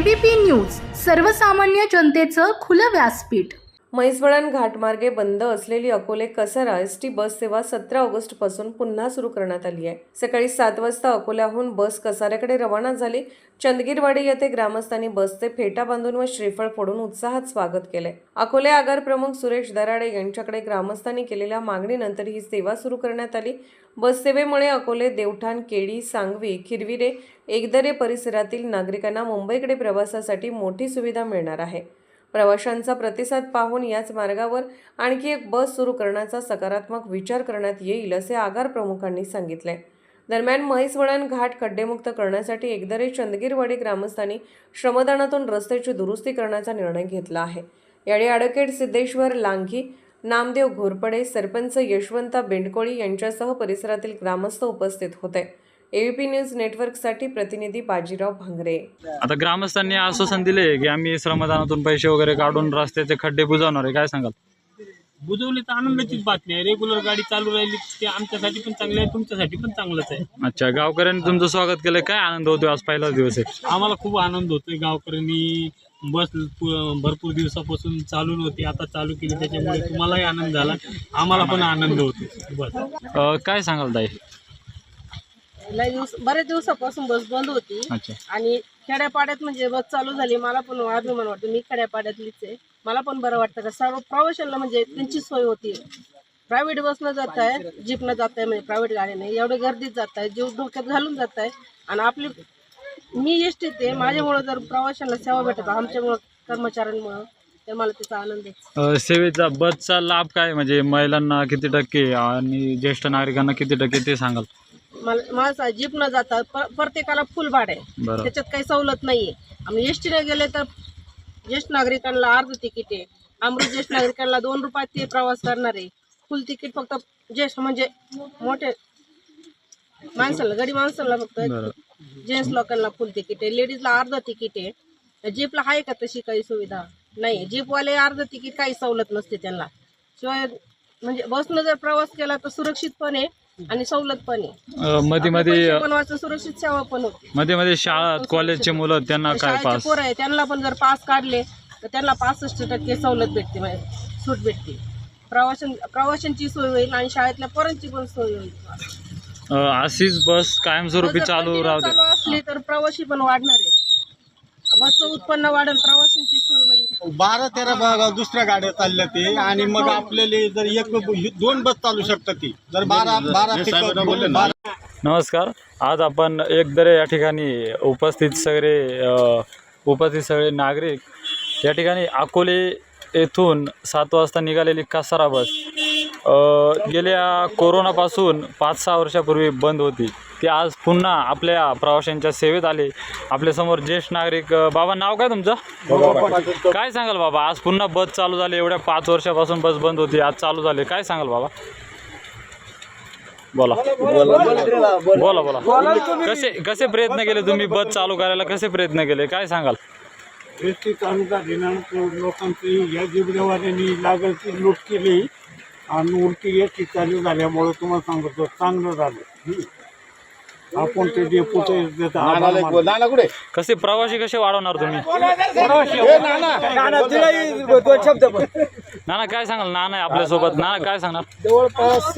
ABP news, सर्वसामान्य जनतेचं खुलं व्यासपीठ। म्हैसवळण घाटमार्गे बंद असलेली अकोले कसारा एसटी बस सेवा 17 ऑगस्ट पासून पुन्हा सुरू करण्यात आली आहे। सकाळी 7 वाजता अकोल्याहून बस कसाऱ्याकडे रवाना झाली। चंदगीरवाडी येथे ग्रामस्थांनी बसचे फेटा बांधून व श्रीफळ फोडून उत्साहात स्वागत केले। अकोले आगार प्रमुख सुरेश दराडे यांच्याकडे ग्रामस्थांनी केलेल्या मागणीनंतर ही सेवा सुरू करण्यात आली। बस सेवेमुळे अकोले, देवठाण, केडी, सांगवी, खिरविरे, एकदरे परिसरातील नागरिकांना मुंबईकडे प्रवासासाठी मोठी सुविधा मिळणार आहे। प्रवाशांचा प्रतिसाद पाहून याच मार्गावर आणखी एक बस सुरू करण्याचा सकारात्मक विचार करण्यात येईल असे आगार प्रमुखांनी सांगितले। दरम्यान म्हैसवळण घाट खड्डेमुक्त करण्यासाठी एकदरे चंदगीरवाडी ग्रामस्थांनी श्रमदानातून रस्त्याची दुरुस्ती करण्याचा निर्णय घेतला आहे। यावेळी ॲडव्होकेट सिद्धेश्वर लांघी, नामदेव घोरपडे, सरपंच यशवंता बेंडकोळी यांच्यासह परिसरातील ग्रामस्थ उपस्थित होते। ABP न्यूज नेटवर्कसाठी प्रतिनिधी बाजीराव भांगरे। आता ग्रामस्थांनी आश्वासन दिले की आम्ही श्रमदानातून पैसे वगैरे काढून रस्त्याचे खड्डे बुजवणार आहे, काय सांगाल? बुजवले तर आनंदाचीच बातमी आहे। रेग्युलर गाडी चालू राहिली ते आमच्यासाठी पण चांगलं आहे, तुमच्यासाठी पण चांगलंच आहे। अच्छा, गावकऱ्यांनी तुमचं स्वागत केलं, काय आनंद होतो? आज पहिला दिवस आहे, आम्हाला खूप आनंद होतोय। गावकऱ्यांनी बस भरपूर दिवसापासून चालू नव्हती, आता चालू केली, त्याच्यामुळे तुम्हालाही आनंद झाला, आम्हाला पण आनंद होतो। बस काय सांगाल ताई? बरेच दिवसापासून बस बंद होती। अच्छा, आणि खेड्यापाड्यात म्हणजे बस चालू झाली, मला पण अभिमान वाटतो। मी खेड्यापाड्यातलीच आहे, मला पण बरं वाटतं का सर्व प्रवाशांना म्हणजे त्यांची सोय होती। प्रायव्हेट बसनं जात आहे, जीपनं जात आहे, म्हणजे प्रायव्हेट गाडीने एवढे गर्दीत जात आहे, जीव धोक्यात घालून जात आहे। आणि आपली मी एसटीत आहे, माझ्यामुळं जर प्रवाशांना सेवा भेटत आमच्यामुळं, कर्मचाऱ्यांमुळं, तर मला त्याचा आनंद आहे। सेवेचा बसचा लाभ काय, म्हणजे महिलांना किती टक्के आणि ज्येष्ठ नागरिकांना किती टक्के ते सांगाल? माझा जीपनं जातात, प्रत्येकाला फुल भाडं आहे, त्याच्यात काही सवलत नाहीये। आम्ही एसटीने गेले तर ज्येष्ठ नागरिकांना अर्ध तिकीट आहे, अमृत ज्येष्ठ नागरिकांना 2 रुपयात ते प्रवास करणार आहे। फुल तिकीट फक्त ज्येष्ठ म्हणजे मोठे माणसाला, गरीब माणसाला फक्त, जेंट्स लोकांना फुल तिकीट आहे, लेडीजला अर्ध तिकीट आहे। जीपला आहे का तशी काही सुविधा नाही, जीपवाले अर्ध तिकीट काही सवलत नसते त्यांना। शिवाय म्हणजे बसनं जर प्रवास केला तर सुरक्षित पण आहे आणि सवलत पण आहे, मध्ये मध्ये बनवायचं, सुरक्षित सेवा पण होते। मध्ये मध्ये शाळा कॉलेजचे मुलं त्यांना काय पास पोरं आहे त्यांना पण जर पास काढले तर त्यांना 65% सवलत भेटते, म्हणजे सूट भेटते। प्रवाशांची सोय होईल आणि शाळेतल्या पोरांची पण सोय होईल। अशीच बस कायमस्वरूपी चालू असली तर प्रवासी पण वाढणार आहे, बसचं उत्पन्न वाढेल, प्रवाशांची सोय होईल। 12-13 दुसऱ्या गाड्या चालल्या ते, आणि मग आपल्याला जर 1-2 बस चालू शकतात ती, जर 12 नमस्कार, आज आपण एकदरे या ठिकाणी उपस्थित सगळे नागरिक या ठिकाणी अकोले येथून 7 वाजता निघालेली कसारा बस गेल्या कोरोनापासून 5-6 वर्षापूर्वी बंद होती, ती आज पुन्हा आपल्या प्रवाशांच्या सेवेत आले। आपल्यासमोर ज्येष्ठ नागरिक, बाबा नाव काय तुमचं? काय सांगाल बाबा, आज पुन्हा बस चालू झाली, एवढ्या 5 वर्षापासून बस बंद होती, आज चालू झाली, काय सांगाल बाबा? बोला बोला बोला, कसे प्रयत्न केले तुम्ही बस चालू करायला, कसे प्रयत्न केले, काय सांगाल? एसटी चालू झाल्यानंतर लोकांची या जिबरेवाल्यांनी लागल ती लूट केली आणि उलटी एसटी चालू झाल्यामुळे तुम्हाला सांगतो चांगलं झालं। आपण ते डेपोचे कसे प्रवासी कसे वाढवणार तुम्ही? नाना काय सांगाल? नाना आपल्यासोबत, नाना काय सांगणार? जवळपास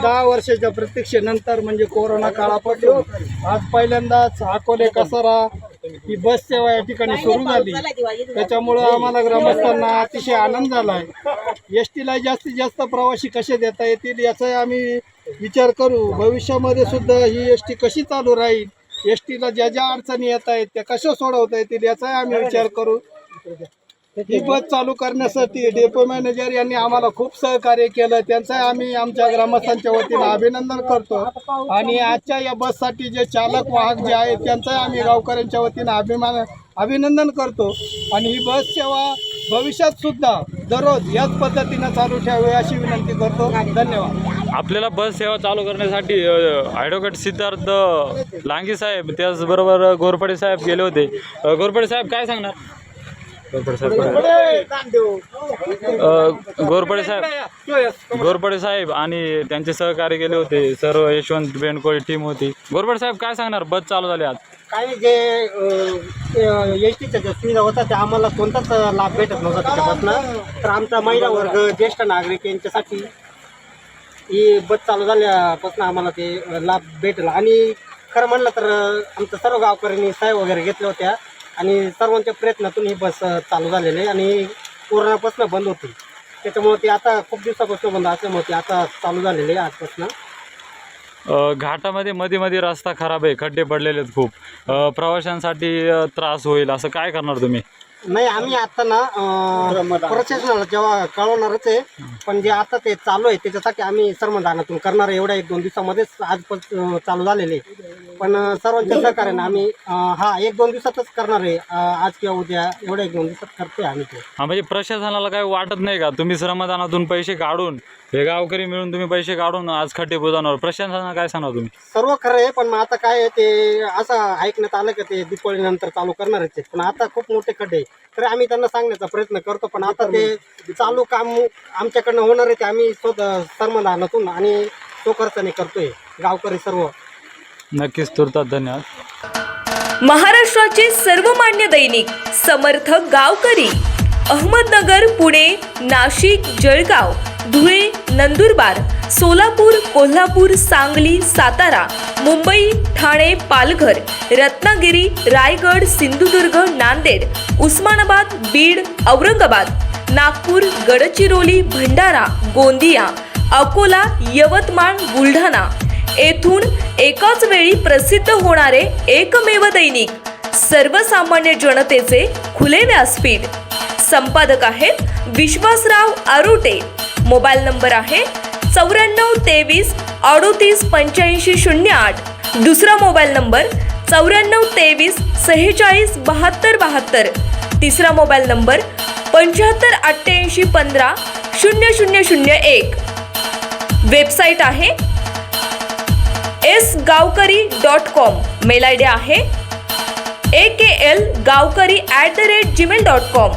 10 वर्षाच्या प्रतीक्षेनंतर म्हणजे कोरोना काळापासून आज पहिल्यांदाच अकोले कसारा ही बस सेवा या ठिकाणी सुरू झाली, त्याच्यामुळं आम्हाला ग्रामस्थांना अतिशय आनंद झाला आहे। एसटीला जास्तीत जास्त प्रवासी कसे देता येतील याचा आम्ही विचार करू। भविष्यामध्ये सुद्धा ही एसटी कशी चालू राहील, एसटीला ज्या ज्या अडचणी येत आहेत त्या कशा सोडवता येतील याचाही आम्ही विचार करू। ही बस चालू करण्यासाठी डेपो मॅनेजर यांनी आम्हाला खूप सहकार्य केलं, त्यांचं आम्ही आमच्या ग्रामस्थांच्या वतीनं अभिनंदन करतो। आणि आजच्या या बससाठी जे चालक वाहक जे आहेत त्यांचं आम्ही गावकऱ्यांच्या वतीनं अभिनंदन करतो। आणि ही बस सेवा भविष्यात सुद्धा दररोज याच पद्धतीनं चालू ठेवावी अशी विनंती करतो। धन्यवाद। आपल्याला बस सेवा चालू करण्यासाठी ॲडव्होकेट सिद्धार्थ लांघी साहेब, त्याचबरोबर घोरपडे साहेब गेले होते। घोरपडे साहेब काय सांगणार? घोरपडे साहेब आणि त्यांचे सहकारी गेले होते, सर्व यशवंत बेंडकोळी टीम होती। घोरपडे साहेब काय सांगणार, बस चालू झाली आज? काय नाही, जे एस टीच्या ज्या सुविधा होत्या त्या आम्हाला कोणताच लाभ भेटत नव्हता त्याच्यापासून. तर आमचा महिला वर्ग, ज्येष्ठ नागरिक यांच्यासाठी ही बस चालू झाल्यापासून आम्हाला ते लाभ भेटला. आणि खरं म्हणलं तर आमच्या सर्व गावकऱ्यांनी सह्या वगैरे घेतल्या होत्या आणि सर्वांच्या प्रयत्नातून ही बस चालू झालेली आहे. आणि कोरोनापासून बंद होती, त्याच्यामुळे ती आता खूप दिवसापासून बंद असल्यामुळे ती आता चालू झालेली आहे आजपासून. घाटामध्ये मध्ये मध्ये रस्ता खराब आहे, खड्डे पडलेले आहेत खूप. प्रवाशांसाठी त्रास होईल असं काय करणार तुम्ही? नाही, आम्ही आता ना प्रशासनाला जेव्हा कळवणारच आहे, पण जे आता ते चालू आहे त्याच्यासाठी आम्ही श्रमदानातून करणार आहे. एवढ्या 1-2 दिवसामध्येच आज चालू झालेले, पण सर्वांच्या सहकार्याने आम्ही 1-2 दिवसातच करणार आहे. आज किंवा उद्या एवढ्या 1-2 दिवसात करतोय आम्ही ते. म्हणजे प्रशासनाला काय वाटत नाही का तुम्ही श्रमदानातून पैसे काढून, हे गावकरी मिळून तुम्ही पैसे काढून आज खड्डे बुजवणार? प्रशासनाला काय सांगणार तुम्ही? सर्व खरं आहे, पण मग आता काय आहे ते असं ऐकण्यात आलं की ते दीपावलीनंतर चालू करणारच आहे, पण आता खूप मोठे खड्डे आहे. तर आम्ही त्यांना सांगण्याचा प्रयत्न करतो, पण आता ते चालू काम आमच्याकडनं होणार आहे ते आम्ही स्वतः श्रमदानातून आणि स्वखर्चाने करतोय गावकरी सर्व. नक्कीच, तुर्तास धन्यवाद. महाराष्ट्राचे सर्वमान्य दैनिक समर्थ गावकरी अहमदनगर, पुणे, नाशिक, जळगाव, धुळे, नंदुरबार, सोलापूर, कोल्हापूर, सांगली, सातारा, मुंबई, ठाणे, पालघर, रत्नागिरी, रायगड, सिंधुदुर्ग, नांदेड, उस्मानाबाद, बीड, औरंगाबाद, नागपूर, गडचिरोली, भंडारा, गोंदिया, अकोला, यवतमाळ, बुलढाणा येथून एकाच वेळी प्रसिद्ध होणारे एकमेव दैनिक सर्वसामान्य जनतेचे खुले व्यासपीठ. संपादक आहेत विश्वासराव आरोटे. मोबाईल नंबर आहे 94 23 38 85 08. दुसरा मोबाईल नंबर 94 23 46 72 72. तिसरा मोबाईल नंबर 75 88 15 0001. वेबसाईट आहे sgavkari.com. मेल आय डी आहे akl gavkari@gmail.com.